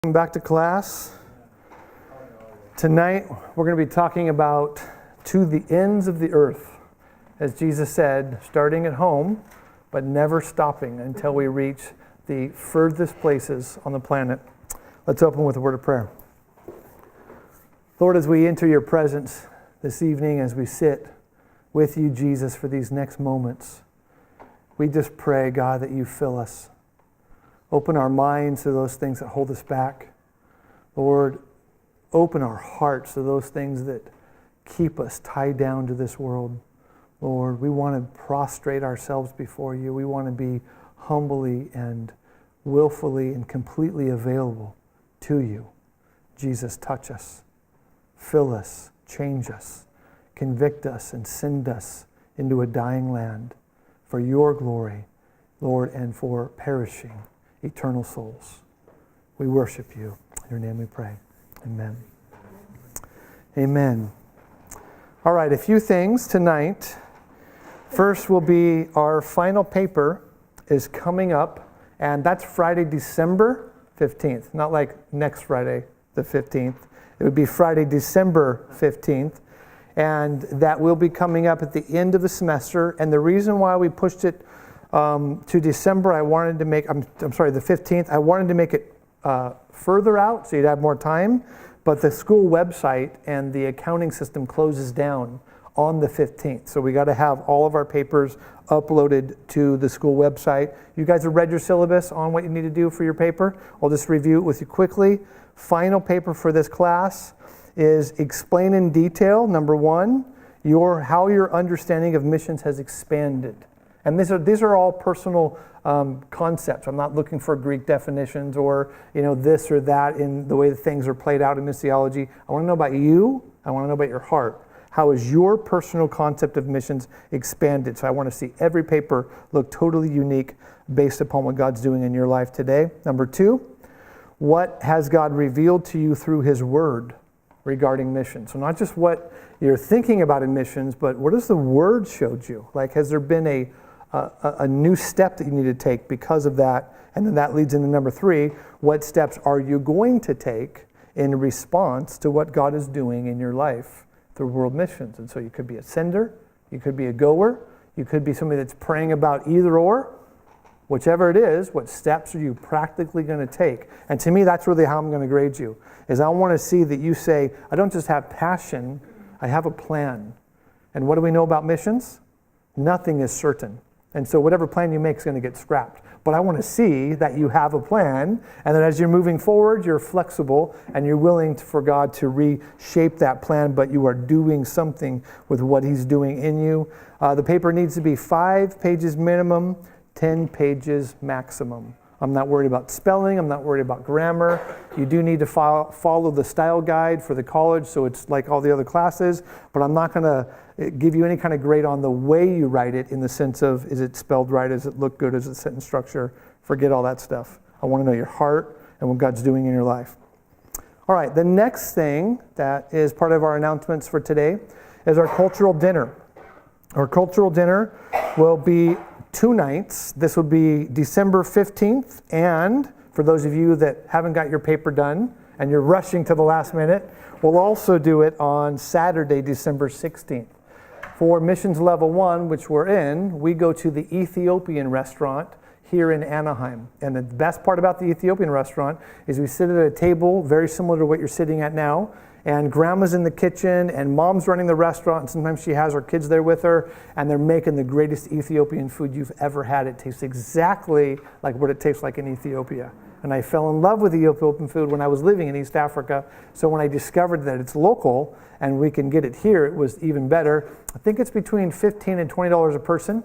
Welcome back to class. Tonight we're going to be talking about to the ends of the earth. As Jesus said, starting at home, but never stopping until we reach the furthest places on the planet. Let's open with a word of prayer. Lord, as we enter your presence this evening, as we sit with you, Jesus, for these next moments, we just pray, God, that you fill us. Open our minds to those things that hold us back. Lord, open our hearts to those things that keep us tied down to this world. Lord, we want to prostrate ourselves before you. We want to be humbly and willfully and completely available to you. Jesus, touch us, fill us, change us, convict us, and send us into a dying land for your glory, Lord, and for perishing eternal souls. We worship you. In your name we pray. Amen. Amen. All right, a few things tonight. First will be our final paper is coming up, and that's Friday, December 15th. Not like next Friday, the 15th. It would be Friday, December 15th. And that will be coming up at the end of the semester. And the reason why we pushed it to December, I wanted to make, the 15th, I wanted to make it further out so you'd have more time, but the school website and the accounting system closes down on the 15th. So we got to have all of our papers uploaded to the school website. You guys have read your syllabus on what you need to do for your paper. I'll just review it with you quickly. Final paper for this class is explain in detail, number one, how your understanding of missions has expanded. And these are all personal concepts. I'm not looking for Greek definitions or this or that in the way that things are played out in missiology. I want to know about you. I want to know about your heart. How is your personal concept of missions expanded? So I want to see every paper look totally unique based upon what God's doing in your life today. Number two, what has God revealed to you through His Word regarding missions? So not just what you're thinking about in missions, but what has the Word showed you? Like, has there been a new step that you need to take because of that? And then that leads into number three, what steps are you going to take in response to what God is doing in your life through world missions? And so you could be a sender, you could be a goer, you could be somebody that's praying about either or. Whichever it is, what steps are you practically going to take? And to me, that's really how I'm going to grade you, is I want to see that you say, I don't just have passion, I have a plan. And what do we know about missions? Nothing is certain. And so whatever plan you make is going to get scrapped. But I want to see that you have a plan, and that as you're moving forward, you're flexible, and you're willing for God to reshape that plan, but you are doing something with what He's doing in you. The paper needs to be 5 pages minimum, 10 pages maximum. I'm not worried about spelling. I'm not worried about grammar. You do need to follow the style guide for the college, so it's like all the other classes, but I'm not going to give you any kind of grade on the way you write it in the sense of, is it spelled right? Does it look good? Is it sentence structure? Forget all that stuff. I want to know your heart and what God's doing in your life. All right, the next thing that is part of our announcements for today is our cultural dinner. Our cultural dinner will be 2 nights. This will be December 15th, and for those of you that haven't got your paper done and you're rushing to the last minute, we'll also do it on Saturday, December 16th. For Missions Level 1, which we're in, we go to the Ethiopian restaurant here in Anaheim. And the best part about the Ethiopian restaurant is we sit at a table very similar to what you're sitting at now, and grandma's in the kitchen, and mom's running the restaurant, and sometimes she has her kids there with her, and they're making the greatest Ethiopian food you've ever had. It tastes exactly like what it tastes like in Ethiopia. And I fell in love with Ethiopian food when I was living in East Africa, so when I discovered that it's local and we can get it here, it was even better. I think it's between $15 and $20 a person,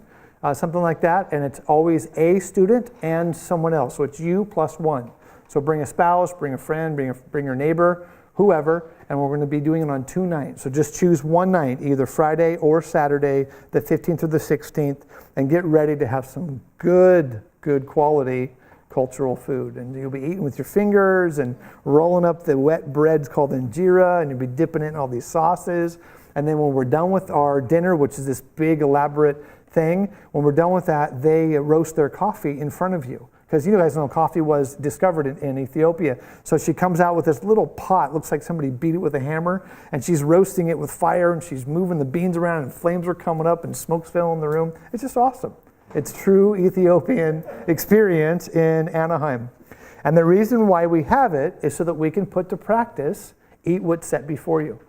something like that, and it's always a student and someone else, so it's you plus one. So bring a spouse, bring a friend, bring your neighbor, whoever, and we're going to be doing it on 2 nights. So just choose one night, either Friday or Saturday, the 15th or the 16th, and get ready to have some good quality cultural food. And you'll be eating with your fingers and rolling up the wet breads called injera, and you'll be dipping it in all these sauces. And then when we're done with our dinner, which is this big elaborate thing, when we're done with that, they roast their coffee in front of you. Because you guys know coffee was discovered in Ethiopia. So she comes out with this little pot, looks like somebody beat it with a hammer, and she's roasting it with fire, and she's moving the beans around, and flames are coming up, and smoke's filling the room. It's just awesome. It's true Ethiopian experience in Anaheim. And the reason why we have it is so that we can put to practice, eat what's set before you.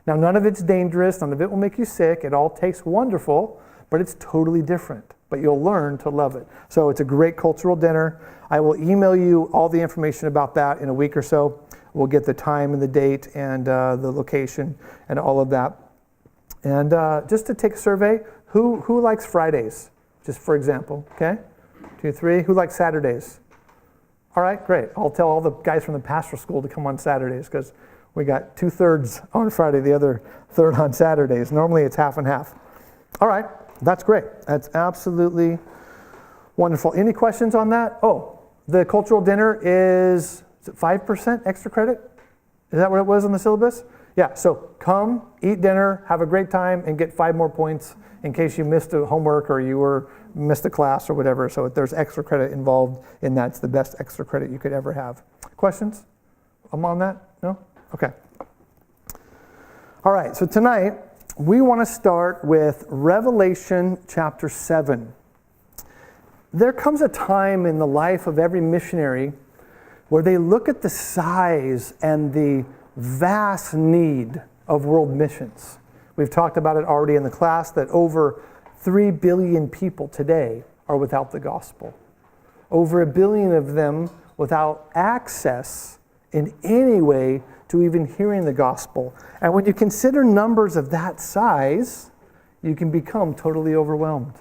Now, none of it's dangerous, none of it will make you sick, it all tastes wonderful, but it's totally different. But you'll learn to love it. So it's a great cultural dinner. I will email you all the information about that in a week or so. We'll get the time and the date and the location and all of that. And just to take a survey, who likes Fridays? Just for example, okay? 2, 3. Who likes Saturdays? All right, great. I'll tell all the guys from the pastoral school to come on Saturdays because we got 2/3 on Friday, the other third on Saturdays. Normally it's half and half. All right. That's great. That's absolutely wonderful. Any questions on that? Oh, the cultural dinner is it 5% extra credit? Is that what it was in the syllabus? Yeah, so come, eat dinner, have a great time, and get 5 more points in case you missed a homework or missed a class or whatever. So if there's extra credit involved in that, it's the best extra credit you could ever have. Questions? On that? No? Okay. All right, so tonight, we want to start with Revelation chapter 7. There comes a time in the life of every missionary where they look at the size and the vast need of world missions. We've talked about it already in the class that over 3 billion people today are without the gospel. Over 1 billion of them without access in any way to even hearing the gospel. And when you consider numbers of that size, you can become totally overwhelmed.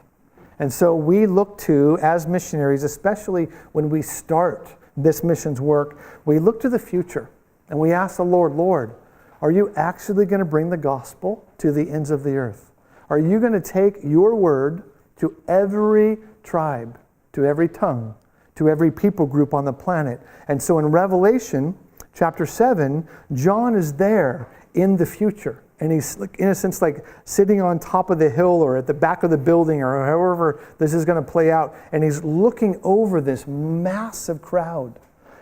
And so we look to, as missionaries, especially when we start this missions work, we look to the future and we ask the Lord, are you actually going to bring the gospel to the ends of the earth? Are you going to take your word to every tribe, to every tongue, to every people group on the planet? And so in Revelation chapter 7, John is there in the future. And he's, in a sense, like sitting on top of the hill or at the back of the building or however this is going to play out. And he's looking over this massive crowd.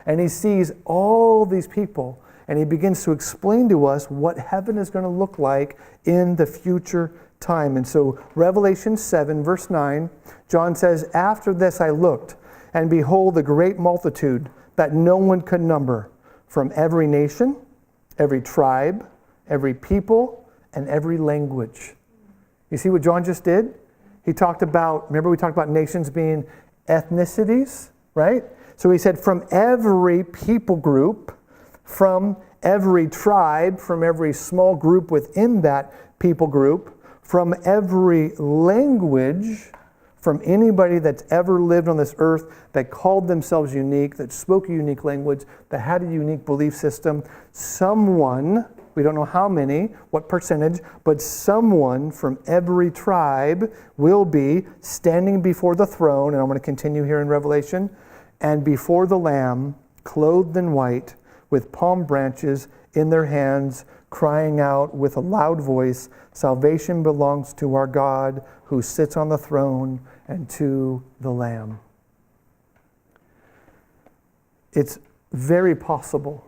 And he sees all these people. And he begins to explain to us what heaven is going to look like in the future time. And so Revelation 7, verse 9, John says, "After this I looked, and behold, a great multitude that no one could number, from every nation, every tribe, every people, and every language." You see what John just did? He talked about, remember we talked about nations being ethnicities, right? So he said from every people group, from every tribe, from every small group within that people group, from every language, from anybody that's ever lived on this earth that called themselves unique, that spoke a unique language, that had a unique belief system, someone, we don't know how many, what percentage, but someone from every tribe will be standing before the throne, and I'm going to continue here in Revelation, and before the Lamb, clothed in white, with palm branches in their hands, crying out with a loud voice, "Salvation belongs to our God who sits on the throne and to the Lamb." It's very possible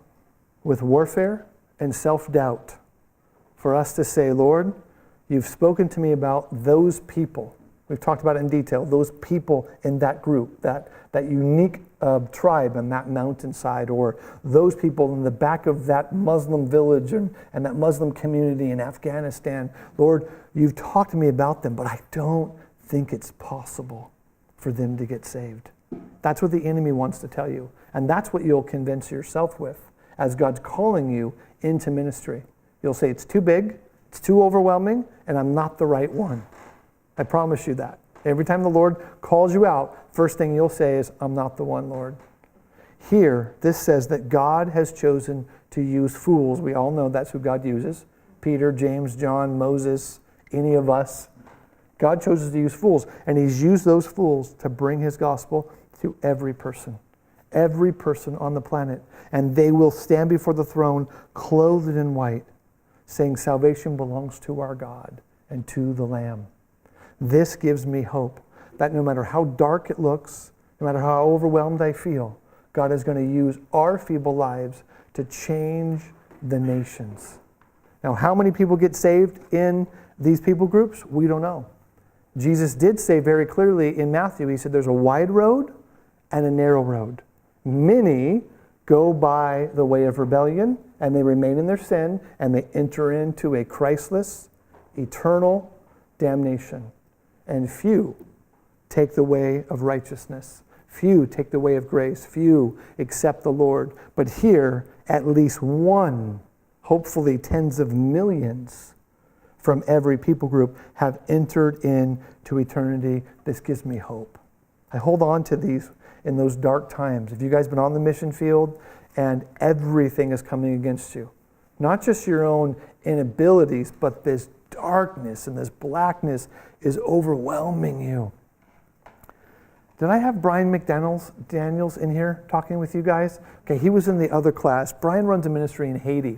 with warfare and self-doubt for us to say, "Lord, you've spoken to me about those people." We've talked about it in detail, those people in that group, that unique tribe on that mountainside, or those people in the back of that Muslim village and that Muslim community in Afghanistan. Lord, you've talked to me about them, but I don't think it's possible for them to get saved. That's what the enemy wants to tell you. And that's what you'll convince yourself with as God's calling you into ministry. You'll say, it's too big, it's too overwhelming, and I'm not the right one. I promise you that. Every time the Lord calls you out, first thing you'll say is, I'm not the one, Lord. Here, this says that God has chosen to use fools. We all know that's who God uses. Peter, James, John, Moses, any of us. God chooses to use fools, and he's used those fools to bring his gospel to every person on the planet. And they will stand before the throne clothed in white, saying, salvation belongs to our God and to the Lamb. This gives me hope that no matter how dark it looks, no matter how overwhelmed I feel, God is going to use our feeble lives to change the nations. Now, how many people get saved in these people groups? We don't know. Jesus did say very clearly in Matthew, he said there's a wide road and a narrow road. Many go by the way of rebellion, and they remain in their sin, and they enter into a Christless, eternal damnation. And few take the way of righteousness. Few take the way of grace. Few accept the Lord. But here, at least one, hopefully tens of millions from every people group have entered into eternity. This gives me hope. I hold on to these in those dark times. If you guys been on the mission field and everything is coming against you, not just your own inabilities, but this darkness and this blackness is overwhelming you. Did I have Brian McDaniels in here talking with you guys? Okay, he was in the other class. Brian runs a ministry in Haiti.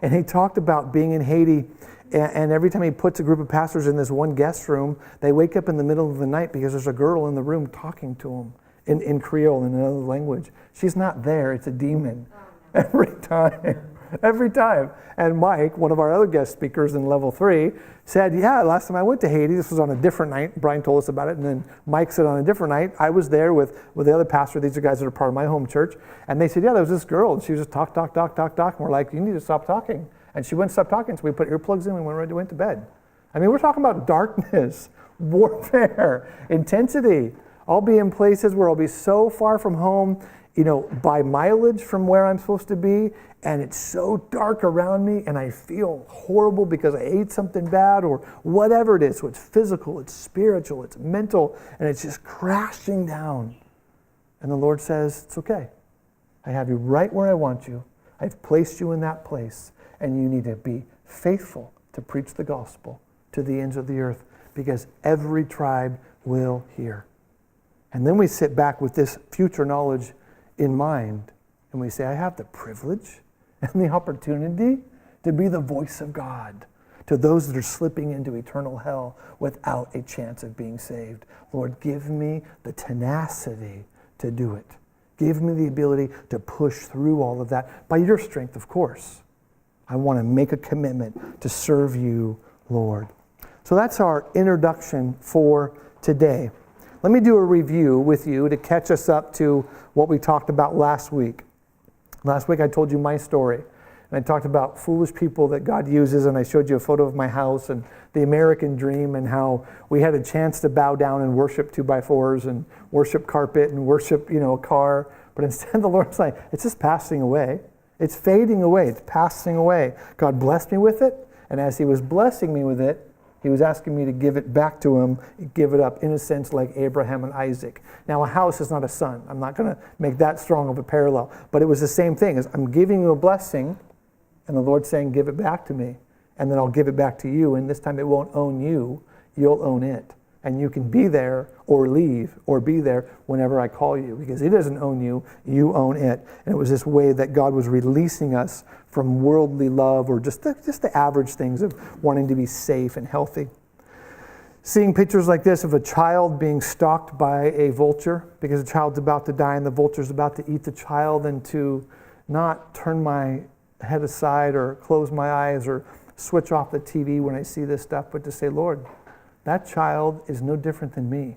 And he talked about being in Haiti, and every time he puts a group of pastors in this one guest room, they wake up in the middle of the night because there's a girl in the room talking to them in Creole, in another language. She's not there, it's a demon. Every time. Every time. And Mike, one of our other guest speakers in level 3, said, yeah, last time I went to Haiti, this was on a different night. Brian told us about it. And then Mike said on a different night, I was there with the other pastor. These are guys that are part of my home church. And they said, yeah, there was this girl. And she was just talk. And we're like, you need to stop talking. And she wouldn't stop talking. So we put earplugs in and went to bed. I mean, we're talking about darkness, warfare, intensity. I'll be in places where I'll be so far from home, by mileage from where I'm supposed to be, and it's so dark around me, and I feel horrible because I ate something bad or whatever it is. So it's physical, it's spiritual, it's mental, and it's just crashing down. And the Lord says, it's okay. I have you right where I want you. I've placed you in that place, and you need to be faithful to preach the gospel to the ends of the earth, because every tribe will hear. And then we sit back with this future knowledge in mind, and we say, I have the privilege and the opportunity to be the voice of God to those that are slipping into eternal hell without a chance of being saved. Lord, give me the tenacity to do it. Give me the ability to push through all of that by your strength, of course. I want to make a commitment to serve you, Lord. So that's our introduction for today. Let me do a review with you to catch us up to what we talked about last week. Last week I told you my story, and I talked about foolish people that God uses, and I showed you a photo of my house and the American dream and how we had a chance to bow down and worship 2x4s and worship carpet and worship, a car. But instead the Lord's like, it's just passing away. It's fading away. It's passing away. God blessed me with it, and as he was blessing me with it, he was asking me to give it back to him, give it up, in a sense like Abraham and Isaac. Now, a house is not a son. I'm not going to make that strong of a parallel. But it was the same thing. As I'm giving you a blessing, and the Lord's saying, give it back to me. And then I'll give it back to you. And this time it won't own you. You'll own it. And you can be there or leave or be there whenever I call you. Because it doesn't own you. You own it. And it was this way that God was releasing us from worldly love or just the average things of wanting to be safe and healthy. Seeing pictures like this of a child being stalked by a vulture because the child's about to die and the vulture's about to eat the child, and to not turn my head aside or close my eyes or switch off the TV when I see this stuff, but to say, Lord, that child is no different than me.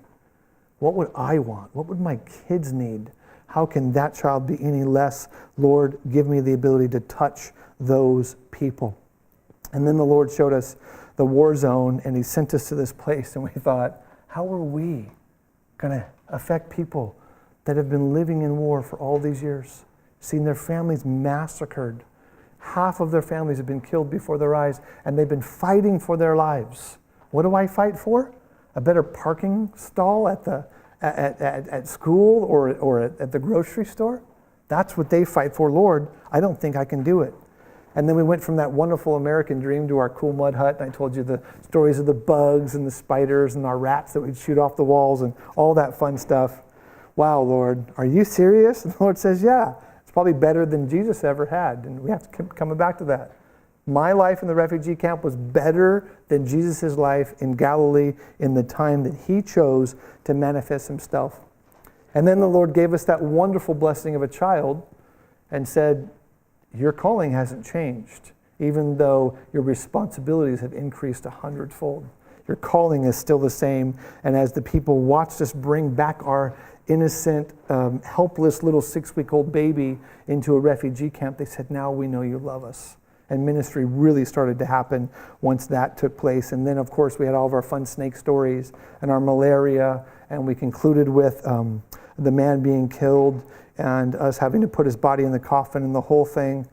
What would I want? What would my kids need? How can that child be any less? Lord, give me the ability to touch those people. And then the Lord showed us the war zone, and he sent us to this place, and we thought, how are we going to affect people that have been living in war for all these years, seen their families massacred? Half of their families have been killed before their eyes, and they've been fighting for their lives. What do I fight for? A better parking stall at school or at the grocery store? That's what they fight for. Lord, I don't think I can do it. And then we went from that wonderful American dream to our cool mud hut, and I told you the stories of the bugs and the spiders and our rats that we'd shoot off the walls and all that fun stuff. Wow, Lord, are you serious? And the Lord says, yeah, it's probably better than Jesus ever had. And we have to keep coming back to that. My life in the refugee camp was better than Jesus' life in Galilee in the time that he chose to manifest himself. And then the Lord gave us that wonderful blessing of a child and said, your calling hasn't changed, even though your responsibilities have increased 100-fold. Your calling is still the same. And as the people watched us bring back our innocent, helpless little 6-week-old baby into a refugee camp, they said, now we know you love us. And ministry really started to happen once that took place. And then, of course, we had all of our fun snake stories and our malaria, and we concluded with the man being killed and us having to put his body in the coffin and the whole thing.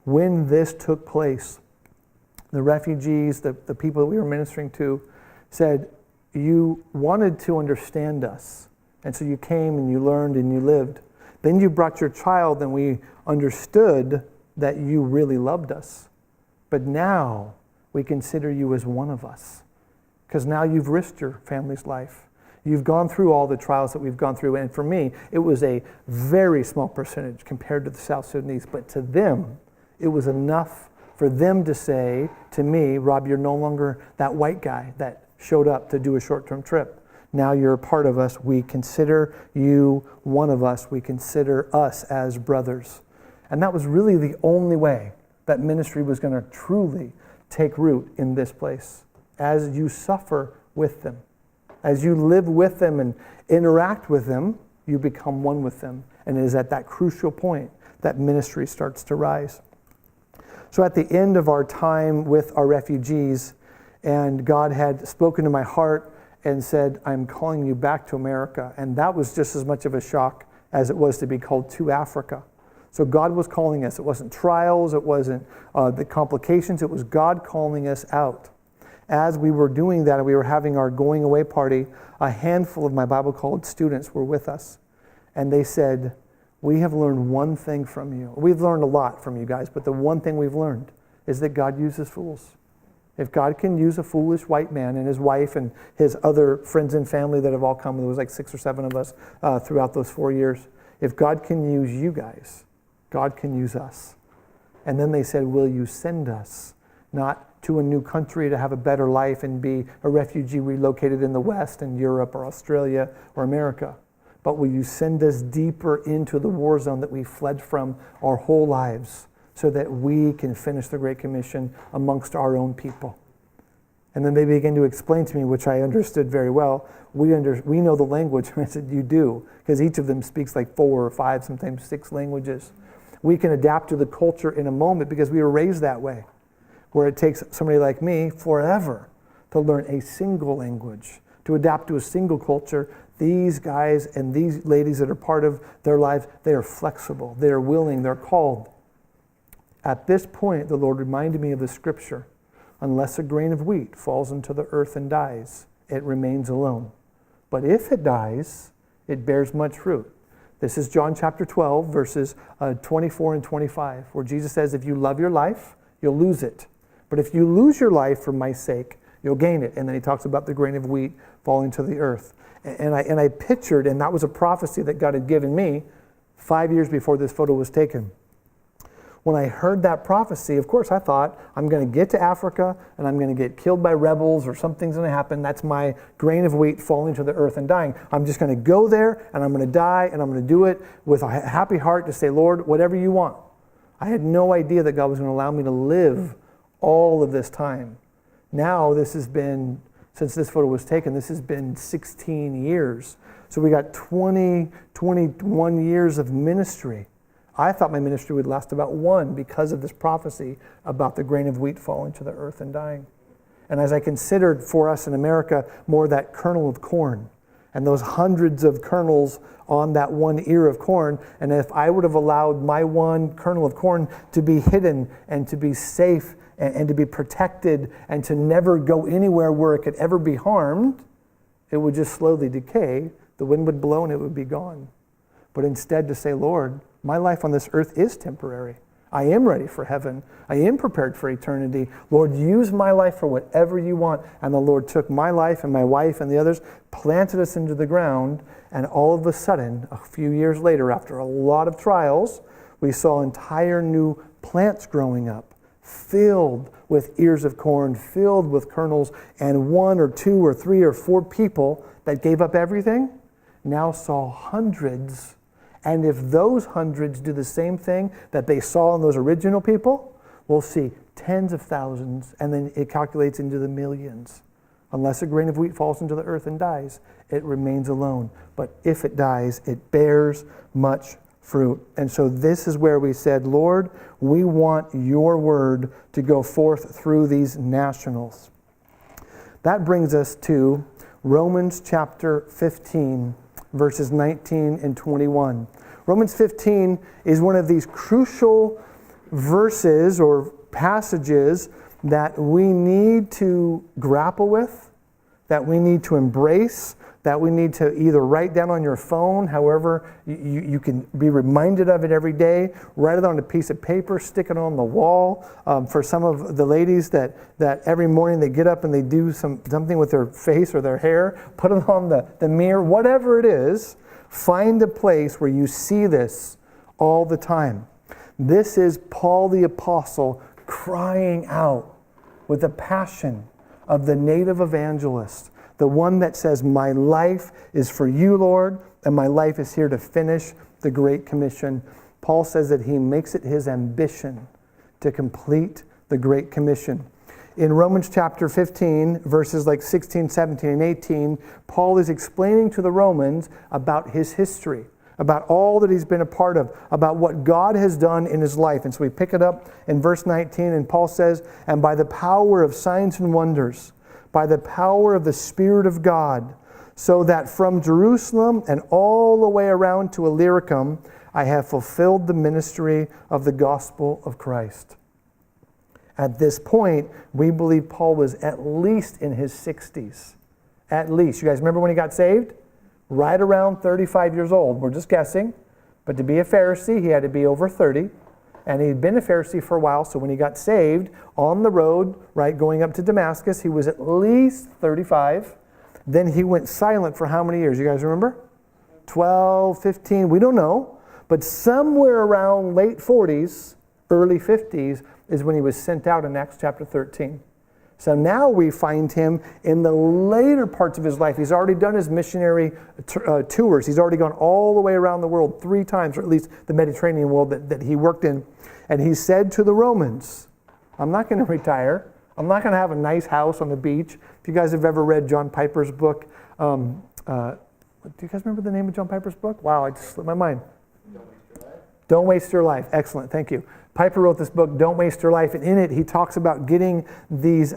When this took place, the refugees, the people that we were ministering to, said, you wanted to understand us, and so you came and you learned and you lived. Then you brought your child and we understood that you really loved us. But now we consider you as one of us, because now you've risked your family's life. You've gone through all the trials that we've gone through, and for me, it was a very small percentage compared to the South Sudanese, but to them, it was enough for them to say to me, Rob, you're no longer that white guy that showed up to do a short-term trip. Now you're a part of us. We consider you one of us. We consider us as brothers. And that was really the only way that ministry was going to truly take root in this place. As you suffer with them, as you live with them and interact with them, you become one with them. And it is at that crucial point that ministry starts to rise. So at the end of our time with our refugees, and God had spoken to my heart and said, I'm calling you back to America. And that was just as much of a shock as it was to be called to Africa. So God was calling us. It wasn't trials, it wasn't the complications, it was God calling us out. As we were doing that and we were having our going away party, a handful of my Bible college students were with us. And they said, we have learned one thing from you. We've learned a lot from you guys, but the one thing we've learned is that God uses fools. If God can use a foolish white man and his wife and his other friends and family that have all come, there was like 6 or 7 of us throughout those 4 years. If God can use you guys, God can use us. And then they said, will you send us not to a new country to have a better life and be a refugee relocated in the West and Europe or Australia or America, but will you send us deeper into the war zone that we fled from our whole lives, so that we can finish the Great Commission amongst our own people? And then they began to explain to me, which I understood very well, we know the language. And I said, you do, because each of them speaks like 4 or 5, sometimes 6 languages. We can adapt to the culture in a moment because we were raised that way, where it takes somebody like me forever to learn a single language, to adapt to a single culture. These guys and these ladies that are part of their lives, they are flexible, they are willing, they're called. At this point, the Lord reminded me of the scripture, unless a grain of wheat falls into the earth and dies, it remains alone. But if it dies, it bears much fruit. This is John chapter 12, verses 24 and 25, where Jesus says, if you love your life, you'll lose it. But if you lose your life for my sake, you'll gain it. And then he talks about the grain of wheat falling to the earth. And I pictured, and that was a prophecy that God had given me 5 years before this photo was taken. When I heard that prophecy, of course, I thought, I'm going to get to Africa and I'm going to get killed by rebels or something's going to happen. That's my grain of wheat falling to the earth and dying. I'm just going to go there and I'm going to die, and I'm going to do it with a happy heart to say, Lord, whatever you want. I had no idea that God was going to allow me to live all of this time. Now this has been, since this photo was taken, this has been 16 years. So we got 21 years of ministry. I thought my ministry would last about 1 because of this prophecy about the grain of wheat falling to the earth and dying. And as I considered for us in America more that kernel of corn and those hundreds of kernels on that one ear of corn, and if I would have allowed my one kernel of corn to be hidden and to be safe and to be protected and to never go anywhere where it could ever be harmed, it would just slowly decay. The wind would blow and it would be gone. But instead to say, Lord, my life on this earth is temporary. I am ready for heaven. I am prepared for eternity. Lord, use my life for whatever you want. And the Lord took my life and my wife and the others, planted us into the ground, and all of a sudden, a few years later, after a lot of trials, we saw entire new plants growing up, filled with ears of corn, filled with kernels, and 1 or 2 or 3 or 4 people that gave up everything. now saw hundreds. And if those hundreds do the same thing that they saw in those original people, we'll see tens of thousands, and then it calculates into the millions. Unless a grain of wheat falls into the earth and dies, it remains alone. But if it dies, it bears much fruit. And so this is where we said, Lord, we want your word to go forth through these nationals. That brings us to Romans chapter 15, verses 19 and 21. Romans 15 is one of these crucial verses or passages that we need to grapple with, that we need to embrace, that we need to either write down on your phone, however you can be reminded of it every day, write it on a piece of paper, stick it on the wall. For some of the ladies that every morning they get up and they do something with their face or their hair, put it on the mirror, whatever it is, find a place where you see this all the time. This is Paul the Apostle crying out with the passion of the native evangelist, the one that says, my life is for you, Lord, and my life is here to finish the Great Commission. Paul says that he makes it his ambition to complete the Great Commission. In Romans chapter 15, verses like 16, 17, and 18, Paul is explaining to the Romans about his history, about all that he's been a part of, about what God has done in his life. And so we pick it up in verse 19, and Paul says, and by the power of signs and wonders, by the power of the Spirit of God, so that from Jerusalem and all the way around to Illyricum, I have fulfilled the ministry of the gospel of Christ. At this point, we believe Paul was at least in his 60s. At least. You guys remember when he got saved? Right around 35 years old. We're just guessing. But to be a Pharisee, he had to be over 30. And he'd been a Pharisee for a while, so when he got saved on the road, right, going up to Damascus, he was at least 35. Then he went silent for how many years? You guys remember? 12, 15, we don't know. But somewhere around late 40s, early 50s, is when he was sent out in Acts chapter 13. So now we find him in the later parts of his life. He's already done his missionary tours. He's already gone all the way around the world 3 times, or at least the Mediterranean world that he worked in. And he said to the Romans, I'm not going to retire. I'm not going to have a nice house on the beach. If you guys have ever read John Piper's book, do you guys remember the name of John Piper's book? Wow, I just slipped my mind. Don't Waste Your Life. Excellent, thank you. Piper wrote this book, Don't Waste Your Life, and in it he talks about getting these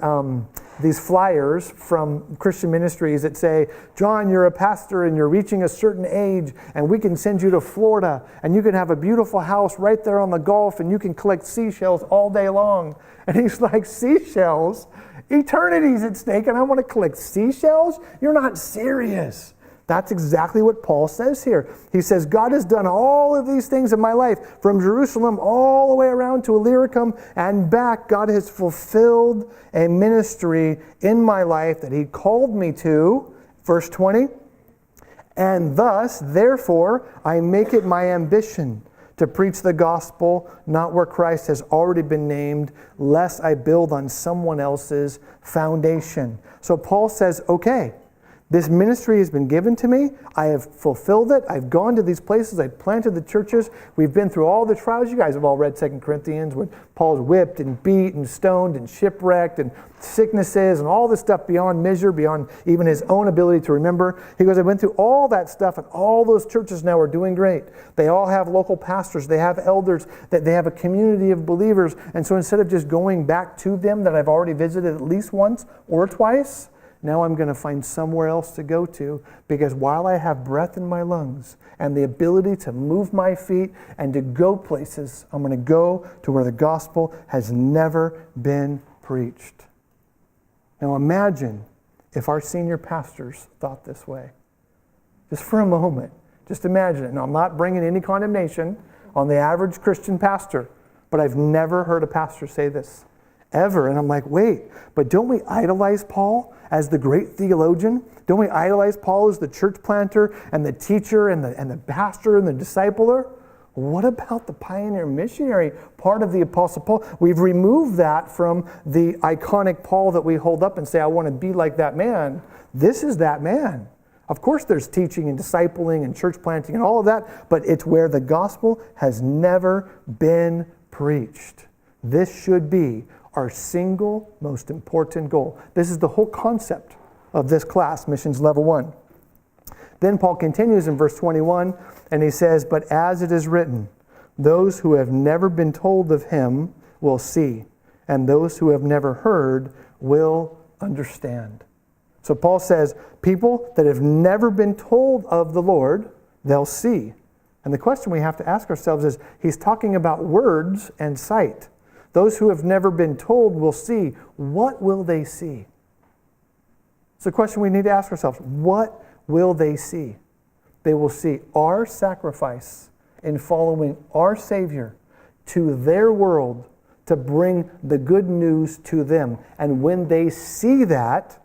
flyers from Christian ministries that say, John, you're a pastor and you're reaching a certain age and we can send you to Florida and you can have a beautiful house right there on the Gulf and you can collect seashells all day long. And he's like, seashells? Eternity's at stake and I want to collect seashells? You're not serious. That's exactly what Paul says here. He says, God has done all of these things in my life, from Jerusalem all the way around to Illyricum and back. God has fulfilled a ministry in my life that he called me to. Verse 20, and thus, therefore, I make it my ambition to preach the gospel, not where Christ has already been named, lest I build on someone else's foundation. So Paul says, okay, this ministry has been given to me. I have fulfilled it. I've gone to these places. I've planted the churches. We've been through all the trials. You guys have all read 2 Corinthians when Paul's whipped and beat and stoned and shipwrecked and sicknesses and all this stuff beyond measure, beyond even his own ability to remember. He goes, I went through all that stuff and all those churches now are doing great. They all have local pastors. They have elders. That they have a community of believers. And so instead of just going back to them that I've already visited at least once or twice, now I'm going to find somewhere else to go to, because while I have breath in my lungs and the ability to move my feet and to go places, I'm going to go to where the gospel has never been preached. Now imagine if our senior pastors thought this way. Just for a moment. Just imagine it. Now I'm not bringing any condemnation on the average Christian pastor, but I've never heard a pastor say this. Ever. And I'm like, wait, but don't we idolize Paul as the great theologian? Don't we idolize Paul as the church planter and the teacher and the pastor and the discipler? What about the pioneer missionary part of the Apostle Paul? We've removed that from the iconic Paul that we hold up and say, I want to be like that man. This is that man. Of course there's teaching and discipling and church planting and all of that, but it's where the gospel has never been preached. This should be our single most important goal. This is the whole concept of this class, Missions Level 1. Then Paul continues in verse 21, and he says, "But as it is written, those who have never been told of him will see, and those who have never heard will understand." So Paul says, people that have never been told of the Lord, they'll see. And the question we have to ask ourselves is, he's talking about words and sight. Those who have never been told will see. What will they see? It's a question we need to ask ourselves. What will they see? They will see our sacrifice in following our Savior to their world to bring the good news to them. And when they see that,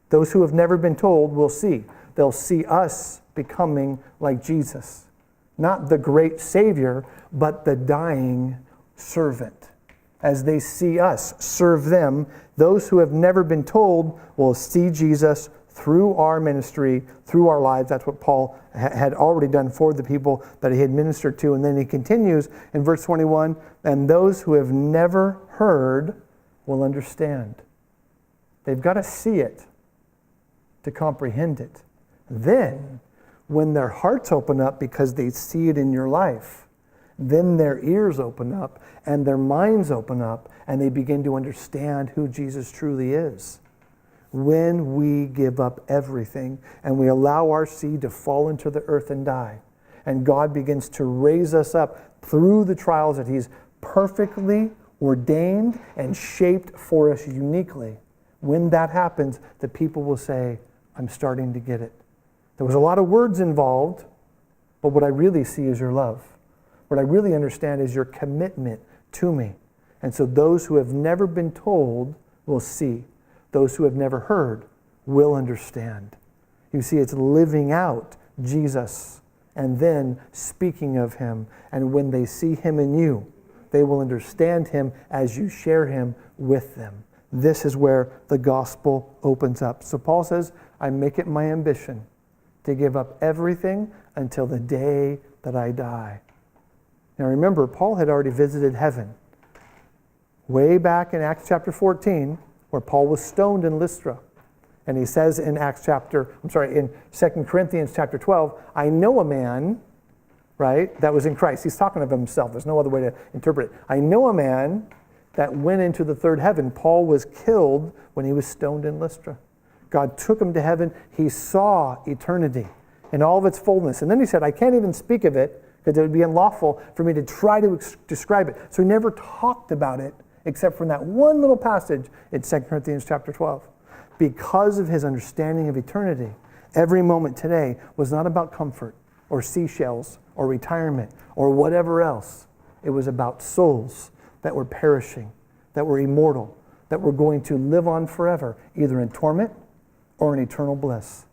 those who have never been told will see. They'll see us becoming like Jesus. Not the great Savior, but the dying servant. As they see us serve them, those who have never been told will see Jesus through our ministry, through our lives. That's what Paul had already done for the people that he had ministered to. And then he continues in verse 21, and those who have never heard will understand. They've got to see it to comprehend it. Then, when their hearts open up because they see it in your life, then their ears open up and their minds open up and they begin to understand who Jesus truly is. When we give up everything and we allow our seed to fall into the earth and die, and God begins to raise us up through the trials that he's perfectly ordained and shaped for us uniquely, when that happens, the people will say, I'm starting to get it. There was a lot of words involved, but what I really see is your love. What I really understand is your commitment to me. And so those who have never been told will see. Those who have never heard will understand. You see, it's living out Jesus and then speaking of him. And when they see him in you, they will understand him as you share him with them. This is where the gospel opens up. So Paul says, I make it my ambition to give up everything until the day that I die. Now remember, Paul had already visited heaven. Way back in Acts chapter 14, where Paul was stoned in Lystra. And he says in in 2 Corinthians chapter 12, I know a man, right, that was in Christ. He's talking of himself. There's no other way to interpret it. I know a man that went into the third heaven. Paul was killed when he was stoned in Lystra. God took him to heaven. He saw eternity in all of its fullness. And then he said, I can't even speak of it because it would be unlawful for me to try to describe it. So he never talked about it except from that one little passage in 2 Corinthians chapter 12. Because of his understanding of eternity, every moment today was not about comfort or seashells or retirement or whatever else. It was about souls that were perishing, that were immortal, that were going to live on forever, either in torment or in eternal bliss.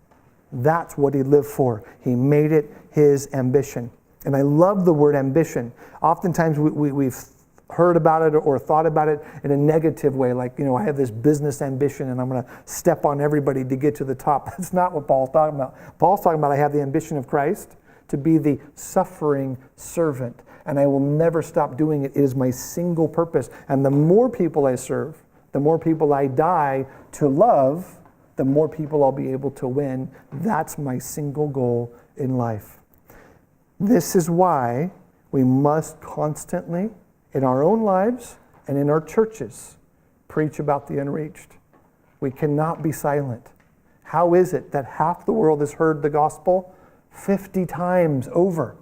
That's what he lived for. He made it his ambition. And I love the word ambition. Oftentimes we've heard about it or thought about it in a negative way, like, I have this business ambition and I'm going to step on everybody to get to the top. That's not what Paul's talking about. Paul's talking about I have the ambition of Christ to be the suffering servant, and I will never stop doing it. It is my single purpose. And the more people I serve, the more people I die to love, the more people I'll be able to win. That's my single goal in life. This is why we must constantly, in our own lives and in our churches, preach about the unreached. We cannot be silent. How is it that half the world has heard the gospel 50 times over,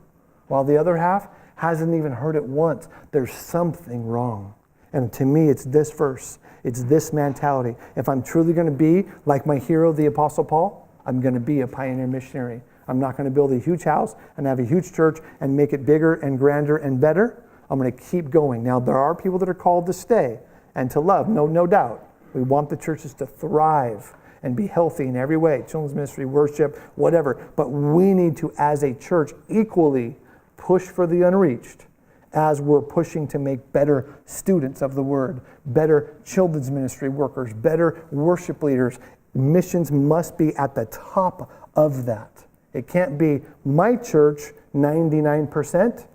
while the other half hasn't even heard it once? There's something wrong. And to me, it's this verse. It's this mentality. If I'm truly going to be like my hero, the Apostle Paul, I'm going to be a pioneer missionary. I'm not going to build a huge house and have a huge church and make it bigger and grander and better. I'm going to keep going. Now, there are people that are called to stay and to love, no doubt. We want the churches to thrive and be healthy in every way, children's ministry, worship, whatever. But we need to, as a church, equally push for the unreached as we're pushing to make better students of the Word, better children's ministry workers, better worship leaders. missions must be at the top of that. It can't be my church 99%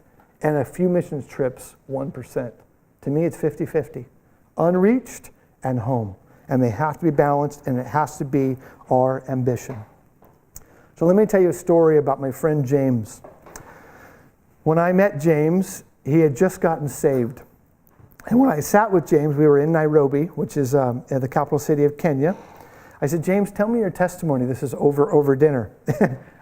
and a few missions trips 1%. To me, it's 50-50. Unreached and home. And they have to be balanced, and it has to be our ambition. So let me tell you a story about my friend James. When I met James, he had just gotten saved. And when I sat with James, we were in Nairobi, which is the capital city of Kenya. I said, James, tell me your testimony. This is over dinner.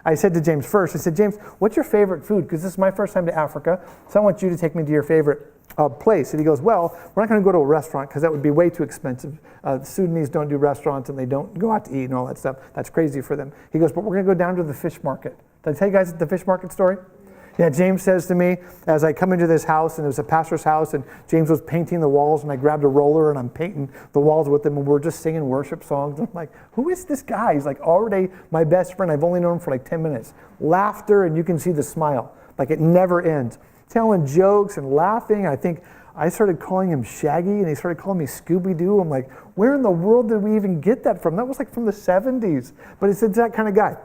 I said to James first, I said, James, what's your favorite food? Because this is my first time to Africa, so I want you to take me to your favorite place. And he goes, well, we're not going to go to a restaurant because that would be way too expensive. The Sudanese don't do restaurants and they don't go out to eat and all that stuff. That's crazy for them. He goes, but we're going to go down to the fish market. Did I tell you guys the fish market story? Yeah, James says to me, as I come into this house, and it was a pastor's house, and James was painting the walls, and I grabbed a roller, and I'm painting the walls with him, and we're just singing worship songs. And I'm like, who is this guy? He's like already my best friend. I've only known him for like 10 minutes. Laughter, and you can see the smile. Like it never ends. Telling jokes and laughing. I think I started calling him Shaggy, and he started calling me Scooby-Doo. I'm like, where in the world did we even get that from? That was like from the 70s. But it's that kind of guy.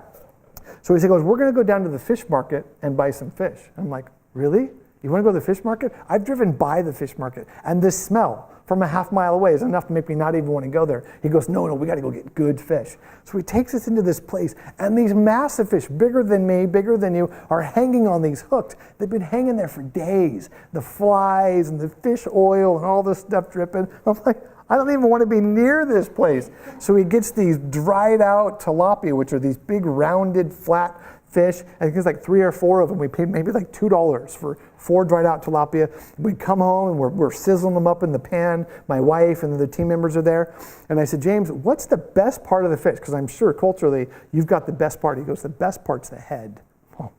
So he goes, we're going to go down to the fish market and buy some fish. I'm like, really? You want to go to the fish market? I've driven by the fish market, and this smell from a half mile away is enough to make me not even want to go there. He goes, no, we got to go get good fish. So he takes us into this place, and these massive fish, bigger than me, bigger than you, are hanging on these hooks. They've been hanging there for days. The flies and the fish oil and all this stuff dripping. I'm like, I don't even want to be near this place. So he gets these dried out tilapia, which are these big rounded flat fish. I think it's like 3 or 4 of them. We paid maybe like $2 for 4 dried out tilapia. We come home and we're sizzling them up in the pan. My wife and the team members are there. And I said, James, what's the best part of the fish? Because I'm sure culturally you've got the best part. He goes, the best part's the head. Oh,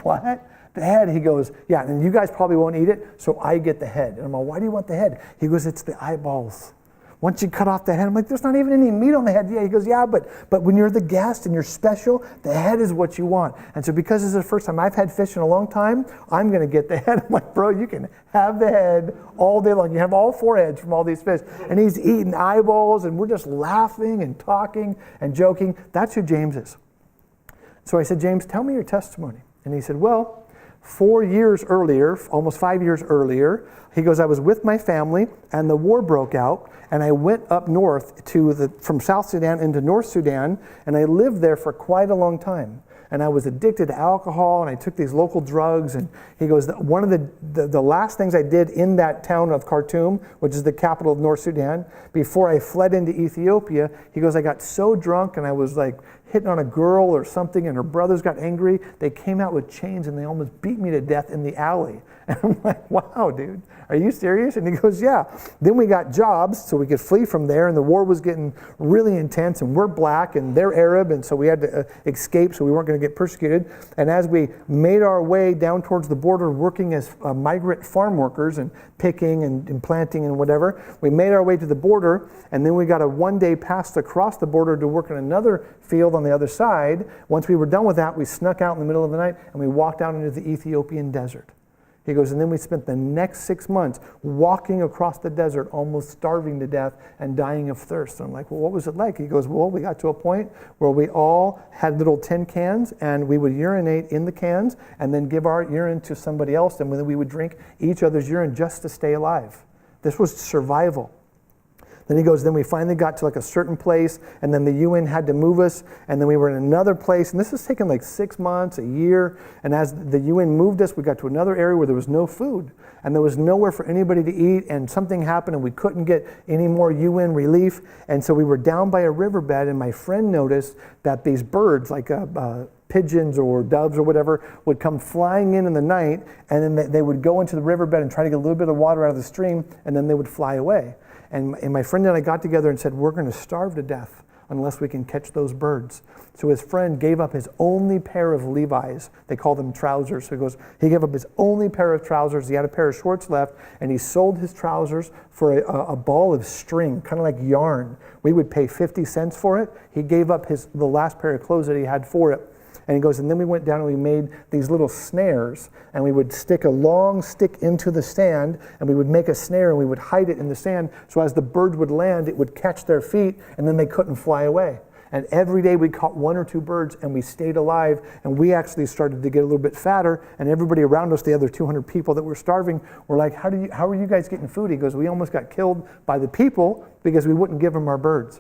what? The head, he goes, yeah, and you guys probably won't eat it, so I get the head. And I'm like, why do you want the head? He goes, it's the eyeballs. Once you cut off the head, I'm like, there's not even any meat on the head. Yeah, he goes, yeah, but when you're the guest and you're special, the head is what you want. And so because this is the first time I've had fish in a long time, I'm going to get the head. I'm like, bro, you can have the head all day long. You have all 4 heads from all these fish. And he's eating eyeballs, and we're just laughing and talking and joking. That's who James is. So I said, James, tell me your testimony. And he said, well, 4 years earlier, almost 5 years earlier, he goes, I was with my family, and the war broke out. And I went up north from South Sudan into North Sudan, and I lived there for quite a long time. And I was addicted to alcohol, and I took these local drugs. And he goes, one of the last things I did in that town of Khartoum, which is the capital of North Sudan, before I fled into Ethiopia, he goes, I got so drunk, and I was like hitting on a girl or something, and her brothers got angry. They came out with chains, and they almost beat me to death in the alley. And I'm like, wow, dude, are you serious? And he goes, yeah. Then we got jobs so we could flee from there, and the war was getting really intense, and we're black, and they're Arab, and so we had to escape so we weren't going to get persecuted. And as we made our way down towards the border, working as migrant farm workers and picking and planting and whatever, we made our way to the border, and then we got a one-day pass across the border to work in another field on the other side. Once we were done with that, we snuck out in the middle of the night, and we walked out into the Ethiopian desert. He goes, and then we spent the next 6 months walking across the desert, almost starving to death and dying of thirst. And I'm like, well, what was it like? He goes, well, we got to a point where we all had little tin cans, and we would urinate in the cans and then give our urine to somebody else, and then we would drink each other's urine just to stay alive. This was survival. Then he goes, then we finally got to like a certain place, and then the UN had to move us, and then we were in another place, and this has taken like 6 months, a year, and as the UN moved us, we got to another area where there was no food, and there was nowhere for anybody to eat, and something happened, and we couldn't get any more UN relief, and so we were down by a riverbed, and my friend noticed that these birds, like pigeons or doves or whatever, would come flying in the night, and then they would go into the riverbed and try to get a little bit of water out of the stream, and then they would fly away. And my friend and I got together and said, we're going to starve to death unless we can catch those birds. So his friend gave up his only pair of Levi's. They call them trousers. So he gave up his only pair of trousers. He had a pair of shorts left, and he sold his trousers for a ball of string, kind of like yarn. We would pay 50 cents for it. He gave up the last pair of clothes that he had for it. And he goes, and then we went down and we made these little snares, and we would stick a long stick into the sand, and we would make a snare, and we would hide it in the sand, so as the birds would land, it would catch their feet, and then they couldn't fly away. And every day we caught 1 or 2 birds and we stayed alive. And we actually started to get a little bit fatter. And everybody around us, the other 200 people that were starving, were like, how are you guys getting food? He goes, we almost got killed by the people because we wouldn't give them our birds.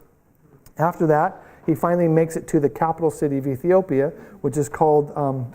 After that, he finally makes it to the capital city of Ethiopia, which is called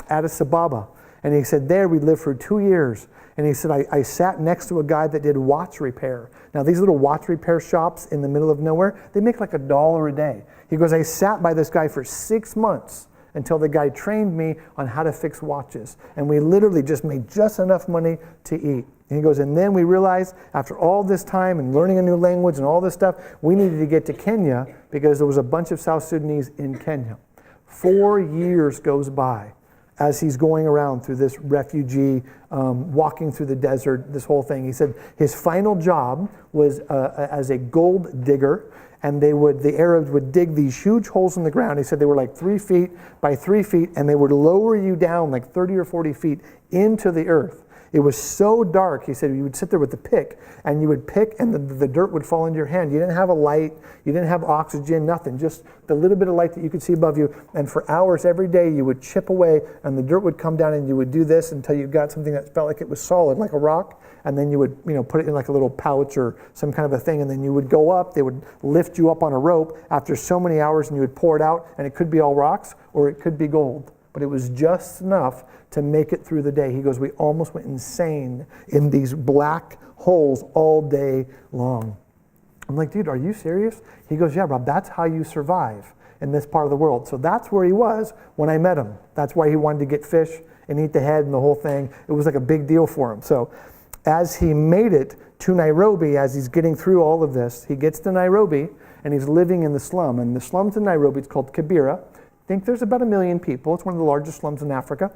Addis Ababa. And he said, there we lived for 2 years. And he said, I sat next to a guy that did watch repair. Now, these little watch repair shops in the middle of nowhere, they make like $1 a day. He goes, I sat by this guy for 6 months until the guy trained me on how to fix watches. And we literally just made just enough money to eat. And he goes, and then we realized after all this time and learning a new language and all this stuff, we needed to get to Kenya because there was a bunch of South Sudanese in Kenya. 4 years goes by as he's going around through this refugee, walking through the desert, this whole thing. He said his final job was as a gold digger, and the Arabs would dig these huge holes in the ground. He said they were like 3 feet by 3 feet, and they would lower you down like 30 or 40 feet into the earth. It was so dark, he said, you would sit there with the pick, and you would pick, and the dirt would fall into your hand. You didn't have a light, you didn't have oxygen, nothing, just the little bit of light that you could see above you. And for hours every day, you would chip away, and the dirt would come down, and you would do this until you got something that felt like it was solid, like a rock, and then you would put it in like a little pouch or some kind of a thing, and then you would go up, they would lift you up on a rope after so many hours, and you would pour it out, and it could be all rocks, or it could be gold. But it was just enough to make it through the day. He goes, we almost went insane in these black holes all day long. I'm like, dude, are you serious? He goes, yeah, Rob, that's how you survive in this part of the world. So that's where he was when I met him. That's why he wanted to get fish and eat the head and the whole thing. It was like a big deal for him. So as he made it to Nairobi, as he's getting through all of this, he gets to Nairobi and he's living in the slum. And the slums in Nairobi, it's called Kibera. I think there's about 1 million people. It's one of the largest slums in Africa.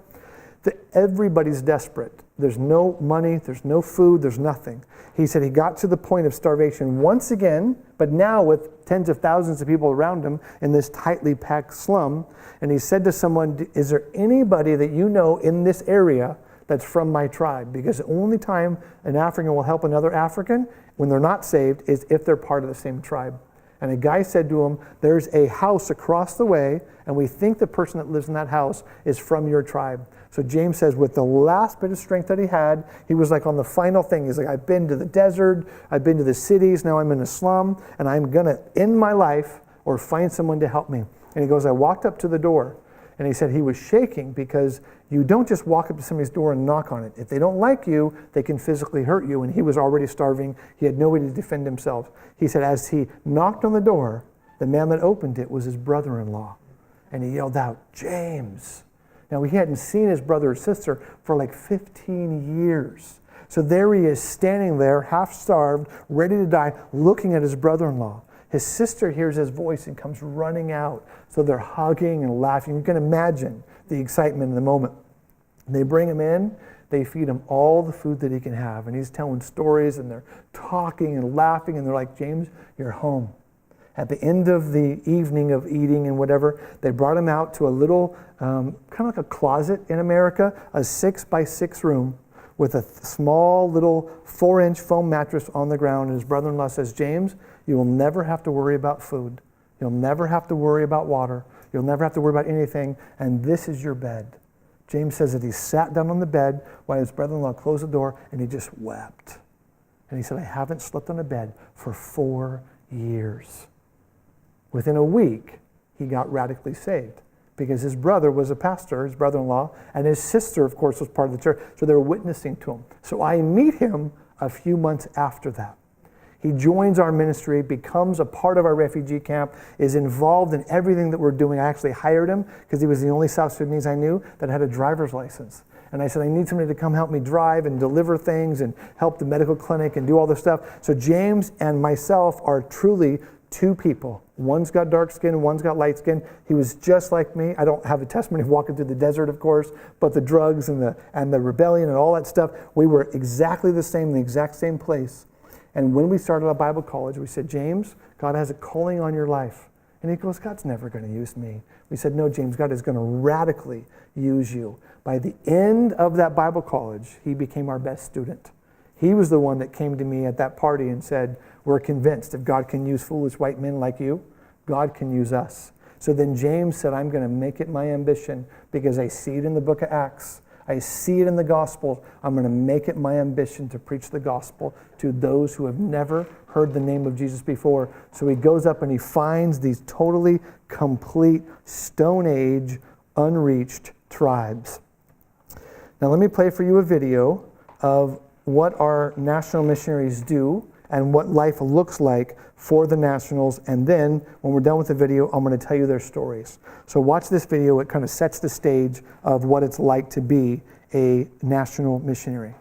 Everybody's desperate. There's no money, there's no food, there's nothing. He said he got to the point of starvation once again, but now with tens of thousands of people around him in this tightly packed slum. And he said to someone, is there anybody that you know in this area that's from my tribe? Because the only time an African will help another African when they're not saved is if they're part of the same tribe. And a guy said to him, there's a house across the way, and we think the person that lives in that house is from your tribe. So James says with the last bit of strength that he had, he was like on the final thing. He's like, I've been to the desert, I've been to the cities, now I'm in a slum, and I'm going to end my life or find someone to help me. And he goes, I walked up to the door, and he said he was shaking because you don't just walk up to somebody's door and knock on it. If they don't like you, they can physically hurt you. And he was already starving. He had no way to defend himself. He said as he knocked on the door, the man that opened it was his brother-in-law. And he yelled out, James. Now, he hadn't seen his brother or sister for like 15 years. So there he is standing there, half starved, ready to die, looking at his brother-in-law. His sister hears his voice and comes running out. So they're hugging and laughing. You can imagine the excitement in the moment. They bring him in. They feed him all the food that he can have. And he's telling stories, and they're talking and laughing. And they're like, James, you're home. At the end of the evening of eating and whatever, they brought him out to a little, kind of like a closet in America, a 6x6 room with a small little 4-inch foam mattress on the ground. And his brother-in-law says, James, you will never have to worry about food. You'll never have to worry about water. You'll never have to worry about anything. And this is your bed. James says that he sat down on the bed while his brother-in-law closed the door, and he just wept. And he said, I haven't slept on a bed for 4 years. Within a week, he got radically saved because his brother was a pastor, his brother-in-law, and his sister, of course, was part of the church. So they were witnessing to him. So I meet him a few months after that. He joins our ministry, becomes a part of our refugee camp, is involved in everything that we're doing. I actually hired him because he was the only South Sudanese I knew that had a driver's license. And I said, I need somebody to come help me drive and deliver things and help the medical clinic and do all this stuff. So James and myself are truly two people. One's got dark skin, one's got light skin. He was just like me. I don't have a testimony of walking through the desert, of course, but the drugs and the rebellion and all that stuff, we were exactly the same, in the exact same place. And when we started our Bible college, we said, James, God has a calling on your life. And he goes, God's never going to use me. We said, no, James, God is going to radically use you. By the end of that Bible college, he became our best student. He was the one that came to me at that party and said, we're convinced if God can use foolish white men like you, God can use us. So then James said, I'm going to make it my ambition because I see it in the book of Acts. I see it in the gospel. I'm going to make it my ambition to preach the gospel to those who have never heard the name of Jesus before. So he goes up and he finds these totally complete Stone Age unreached tribes. Now let me play for you a video of what our national missionaries do and what life looks like for the nationals. And then when we're done with the video, I'm going to tell you their stories. So watch this video. It kind of sets the stage of what it's like to be a national missionary.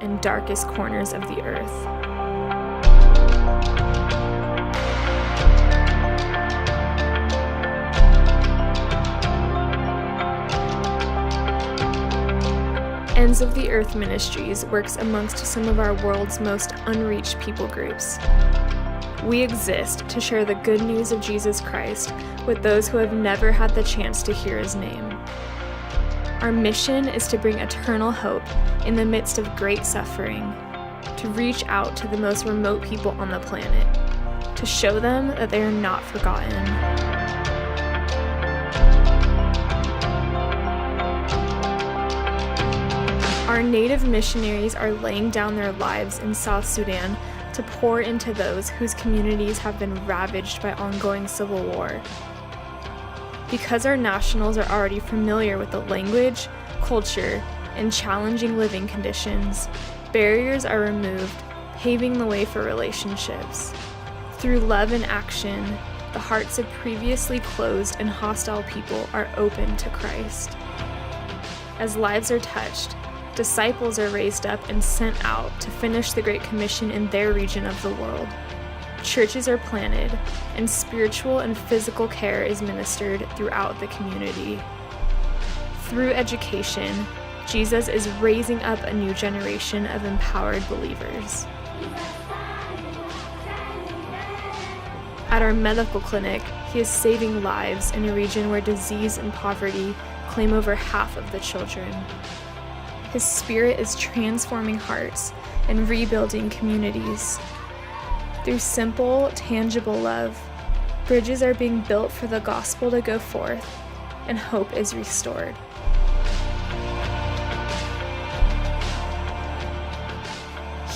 And darkest corners of the earth. Ends of the Earth Ministries works amongst some of our world's most unreached people groups. We exist to share the good news of Jesus Christ with those who have never had the chance to hear his name. Our mission is to bring eternal hope in the midst of great suffering, to reach out to the most remote people on the planet, to show them that they are not forgotten. Our native missionaries are laying down their lives in South Sudan to pour into those whose communities have been ravaged by ongoing civil war. Because our nationals are already familiar with the language, culture, and challenging living conditions, barriers are removed, paving the way for relationships. Through love and action, the hearts of previously closed and hostile people are open to Christ. As lives are touched, disciples are raised up and sent out to finish the Great Commission in their region of the world. Churches are planted, and spiritual and physical care is ministered throughout the community. Through education, Jesus is raising up a new generation of empowered believers. At our medical clinic, he is saving lives in a region where disease and poverty claim over half of the children. His Spirit is transforming hearts and rebuilding communities. Through simple, tangible love, bridges are being built for the gospel to go forth, and hope is restored.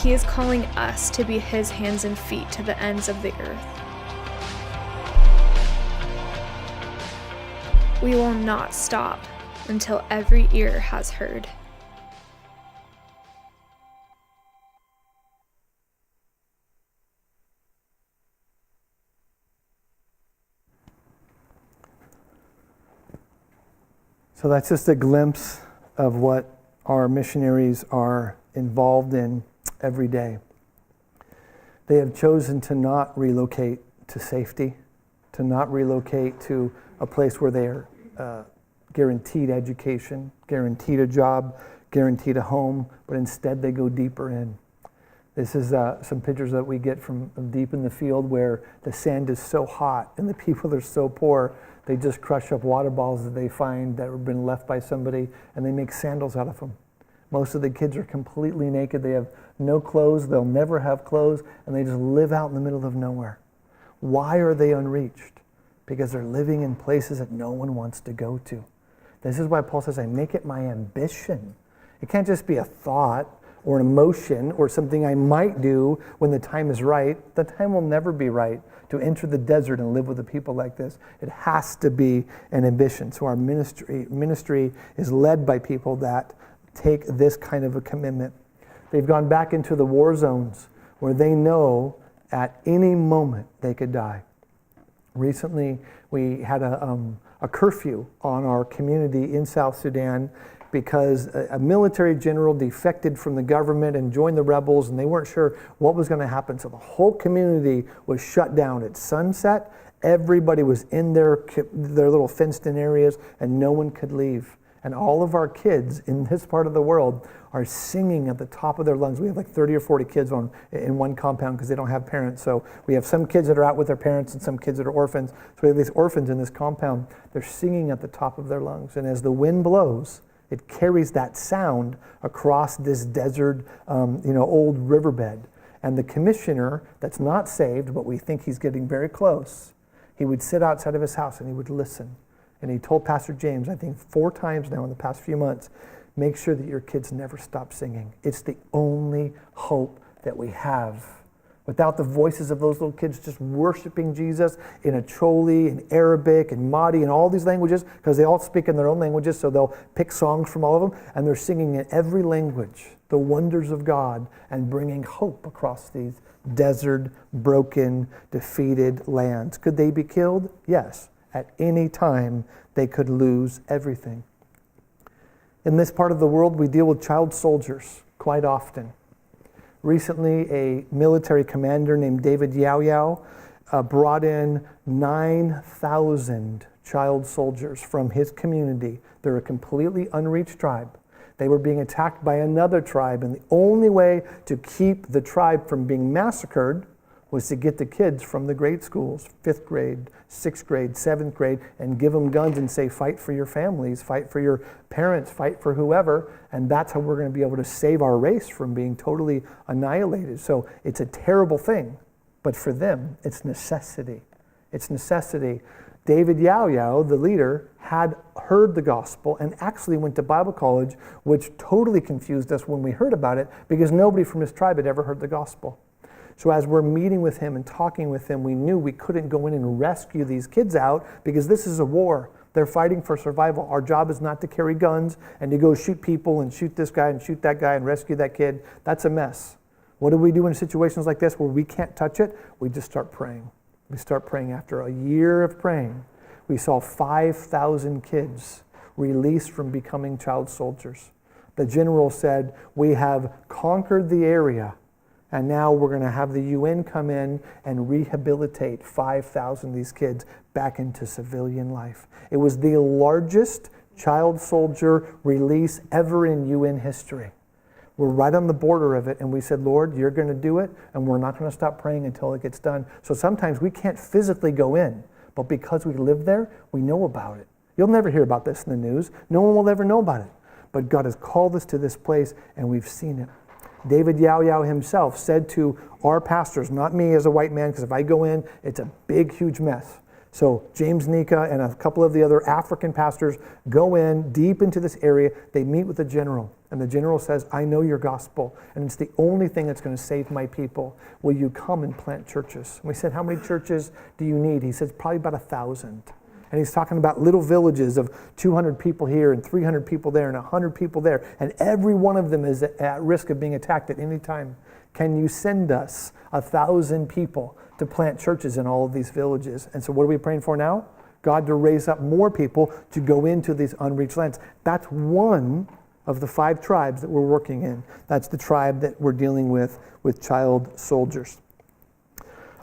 He is calling us to be his hands and feet to the ends of the earth. We will not stop until every ear has heard. So that's just a glimpse of what our missionaries are involved in every day. They have chosen to not relocate to safety, to not relocate to a place where they are guaranteed education, guaranteed a job, guaranteed a home, but instead they go deeper in. This is some pictures that we get from deep in the field where the sand is so hot and the people are so poor. They just crush up water balls that they find that have been left by somebody, and they make sandals out of them. Most of the kids are completely naked. They have no clothes. They'll never have clothes, and they just live out in the middle of nowhere. Why are they unreached? Because they're living in places that no one wants to go to. This is why Paul says, I make it my ambition. It can't just be a thought or an emotion or something I might do when the time is right. The time will never be right to enter the desert and live with a people like this. It has to be an ambition. So our ministry is led by people that take this kind of a commitment. They've gone back into the war zones where they know at any moment they could die. Recently, we had a curfew on our community in South Sudan because a military general defected from the government and joined the rebels, and they weren't sure what was going to happen. So the whole community was shut down at sunset. Everybody was in their little fenced-in areas, and no one could leave. And all of our kids in this part of the world are singing at the top of their lungs. We have like 30 or 40 kids in one compound because they don't have parents. So we have some kids that are out with their parents and some kids that are orphans. So we have these orphans in this compound. They're singing at the top of their lungs. And as the wind blows, it carries that sound across this desert, old riverbed. And the commissioner that's not saved, but we think he's getting very close, he would sit outside of his house and he would listen. And he told Pastor James, I think 4 times now in the past few months, make sure that your kids never stop singing. It's the only hope that we have. Without the voices of those little kids just worshiping Jesus in Acholi and Arabic and Mahdi and all these languages, because they all speak in their own languages, so they'll pick songs from all of them, and they're singing in every language the wonders of God and bringing hope across these desert, broken, defeated lands. Could they be killed? Yes. At any time, they could lose everything. In this part of the world, we deal with child soldiers quite often. Recently, a military commander named David Yao Yao brought in 9,000 child soldiers from his community. They're a completely unreached tribe. They were being attacked by another tribe, and the only way to keep the tribe from being massacred was to get the kids from the grade schools, 5th grade, 6th grade, 7th grade, and give them guns and say, fight for your families, fight for your parents, fight for whoever, and that's how we're going to be able to save our race from being totally annihilated. So it's a terrible thing, but for them, it's necessity. It's necessity. David Yao Yao, the leader, had heard the gospel and actually went to Bible college, which totally confused us when we heard about it because nobody from his tribe had ever heard the gospel. So as we're meeting with him and talking with him, we knew we couldn't go in and rescue these kids out because this is a war. They're fighting for survival. Our job is not to carry guns and to go shoot people and shoot this guy and shoot that guy and rescue that kid. That's a mess. What do we do in situations like this where we can't touch it? We just start praying. We start praying. After a year of praying, we saw 5,000 kids released from becoming child soldiers. The general said, we have conquered the area. And now we're going to have the UN come in and rehabilitate 5,000 of these kids back into civilian life. It was the largest child soldier release ever in UN history. We're right on the border of it, and we said, Lord, you're going to do it, and we're not going to stop praying until it gets done. So sometimes we can't physically go in, but because we live there, we know about it. You'll never hear about this in the news. No one will ever know about it. But God has called us to this place, and we've seen it. David Yao Yao himself said to our pastors, not me as a white man, because if I go in, it's a big, huge mess. So James Nika and a couple of the other African pastors go in deep into this area. They meet with the general, and the general says, I know your gospel, and it's the only thing that's going to save my people. Will you come and plant churches? And we said, how many churches do you need? He says, probably about 1,000. And he's talking about little villages of 200 people here and 300 people there and 100 people there. And every one of them is at risk of being attacked at any time. Can you send us 1,000 people to plant churches in all of these villages? And so what are we praying for now? God to raise up more people to go into these unreached lands. That's one of the 5 tribes that we're working in. That's the tribe that we're dealing with child soldiers.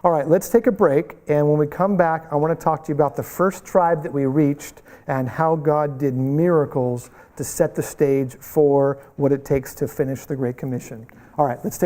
All right, let's take a break, and when we come back, I want to talk to you about the first tribe that we reached and how God did miracles to set the stage for what it takes to finish the Great Commission. All right, let's take